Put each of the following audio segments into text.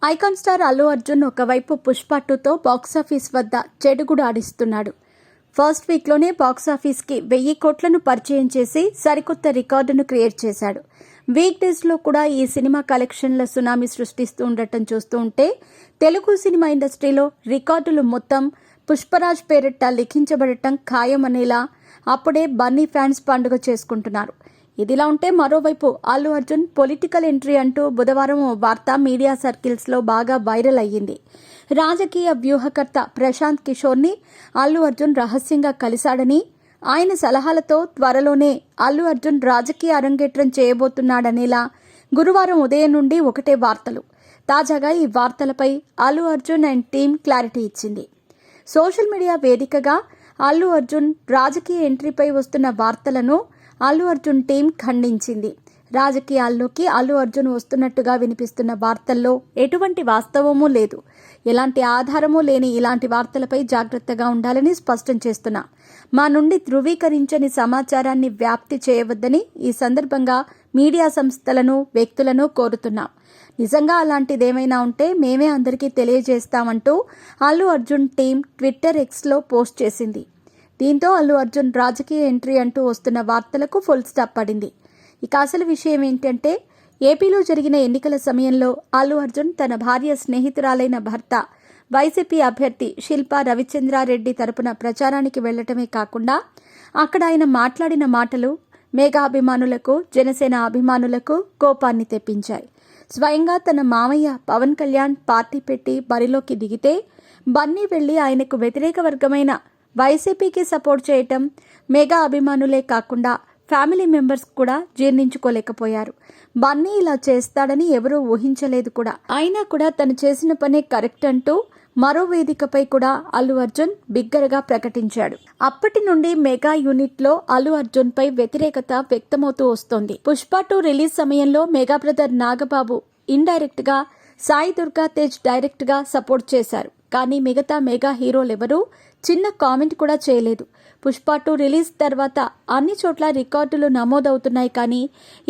Icon star Allu Arjun ఒకవైపు పుష్ప 2తో box office వద్ద చెడుగుడు ఆడిస్తున్నాడు. ఫస్ట్ వీక్లోనే బాక్సాఫీస్కి 1000 కోట్లను పరిచయం చేసి సరికొత్త రికార్డును క్రియేట్ చేశాడు. వీక్ డేస్లో కూడా ఈ సినిమా కలెక్షన్ల సునామీ సృష్టిస్తూ ఉండటం చూస్తూ ఉంటే తెలుగు సినిమా ఇండస్ట్రీలో రికార్డులు మొత్తం పుష్పరాజ్ పేరిట లిఖించబడటం ఖాయమనేలా అప్పుడే బన్నీ ఫ్యాన్స్ పండుగ చేసుకుంటున్నారు. ఇదిలా ఉంటే మరోవైపు అల్లు అర్జున్ పొలిటికల్ ఎంట్రీ అంటూ బుధవారం వార్త మీడియా సర్కిల్స్లో బాగా వైరల్ అయ్యింది. రాజకీయ వ్యూహకర్త ప్రశాంత్ కిషోర్ని అల్లు అర్జున్ రహస్యంగా కలిశాడని, ఆయన సలహాలతో త్వరలోనే అల్లు అర్జున్ రాజకీయ అరంగేట్రం చేయబోతున్నాడనేలా గురువారం ఉదయం నుండి ఒకటే వార్తలు. తాజాగా ఈ వార్తలపై Allu Arjun and team clarity ఇచ్చింది. సోషల్ మీడియా వేదికగా అల్లు అర్జున్ రాజకీయ ఎంట్రీపై వస్తున్న వార్తలను అల్లు అర్జున్ టీం ఖండించింది. రాజకీయాల్లోకి అల్లు అర్జున్ వస్తున్నట్టుగా వినిపిస్తున్న వార్తల్లో ఎటువంటి వాస్తవమూ లేదు. ఎలాంటి ఆధారమూ లేని ఇలాంటి వార్తలపై జాగ్రత్తగా ఉండాలని స్పష్టం చేస్తున్నాం. మా నుండి ధృవీకరించని సమాచారాన్ని వ్యాప్తి చేయవద్దని ఈ సందర్భంగా మీడియా సంస్థలను, వ్యక్తులను కోరుతున్నాం. నిజంగా అలాంటిదేమైనా ఉంటే మేమే అందరికీ తెలియజేస్తామంటూ అల్లు అర్జున్ టీం ట్విట్టర్ ఎక్స్లో పోస్ట్ చేసింది. దీంతో అల్లు అర్జున్ రాజకీయ ఎంట్రీ అంటూ వస్తున్న వార్తలకు ఫుల్ స్టాప్ పడింది. ఇక అసలు విషయం ఏంటంటే, ఏపీలో జరిగిన ఎన్నికల సమయంలో అల్లు అర్జున్ తన భార్య స్నేహితురాలైన భర్త వైసీపీ అభ్యర్థి శిల్పా రవిచంద్రారెడ్డి తరపున ప్రచారానికి వెళ్లటమే కాకుండా అక్కడ ఆయన మాట్లాడిన మాటలు మెగా అభిమానులకు, జనసేన అభిమానులకు కోపాన్ని తెప్పించాయి. స్వయంగా తన మామయ్య పవన్ కళ్యాణ్ పార్టీ పెట్టి బరిలోకి దిగితే బన్నీ వెళ్లి ఆయనకు వ్యతిరేక వర్గమైన వైసీపీకి సపోర్ట్ చేయటం మెగా అభిమానులే కాకుండా ఫ్యామిలీ మెంబర్స్ కూడా జీర్ణించుకోలేకపోయారు. బన్నీ ఇలా చేస్తాడని ఎవరూ ఊహించలేదు కూడా. అయినా కూడా తను చేసిన పనే కరెక్ట్ అంటూ మరో వేదికపై కూడా అల్లు అర్జున్ బిగ్గరగా ప్రకటించాడు. అప్పటి నుండి మెగా యూనిట్లో అల్లు అర్జున్ పై వ్యతిరేకత వ్యక్తమవుతూ వస్తోంది. పుష్ప 2 రిలీజ్ సమయంలో మెగా బ్రదర్ నాగబాబు ఇండైరెక్ట్ గా, సాయి దుర్గా తేజ్ డైరెక్ట్ గా సపోర్ట్ చేశారు. కానీ మిగతా మెగా హీరోలెవరూ చిన్న కామెంట్ కూడా చేయలేదు. పుష్ప 2 రిలీజ్ తర్వాత అన్ని చోట్ల రికార్డులు నమోదవుతున్నాయి, కానీ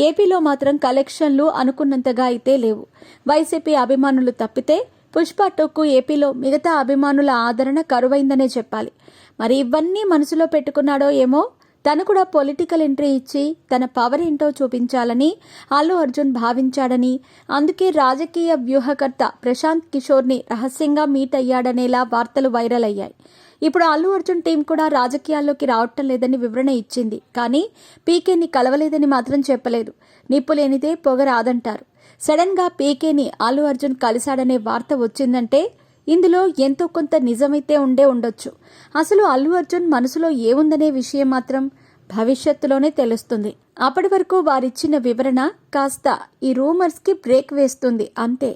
ఏపీలో మాత్రం కలెక్షన్లు అనుకున్నంతగా అయితే లేవు. వైసీపీ అభిమానులు తప్పితే పుష్ప 2కు ఏపీలో మిగతా అభిమానుల ఆదరణ కరువైందనే చెప్పాలి. మరి ఇవన్నీ మనసులో పెట్టుకున్నాడో ఏమో, తను కూడా పొలిటికల్ ఎంట్రీ ఇచ్చి తన పవర్ ఏంటో చూపించాలని అల్లు అర్జున్ భావించాడని, అందుకే రాజకీయ వ్యూహకర్త ప్రశాంత్ కిషోర్ని రహస్యంగా మీట్ అయ్యాడనేలా వార్తలు వైరల్ అయ్యాయి. ఇప్పుడు అల్లు అర్జున్ టీం కూడా రాజకీయాల్లోకి రావటం లేదని వివరణ ఇచ్చింది. కానీ పీకేని కలవలేదని మాత్రం చెప్పలేదు. నిప్పు లేనిదే పొగ రాదంటారు. సడన్ గా పీకేని అల్లు అర్జున్ కలిశాడనే వార్త వచ్చిందంటే ఇందులో ఎంతో కొంత నిజమైతే ఉండొచ్చు. అసలు అల్లు అర్జున్ మనసులో ఏముందనే విషయం మాత్రం భవిష్యత్తులోనే తెలుస్తుంది. అప్పటి వరకు వారిచ్చిన వివరణ కాస్త ఈ రూమర్స్కి బ్రేక్ వేస్తుంది అంతే.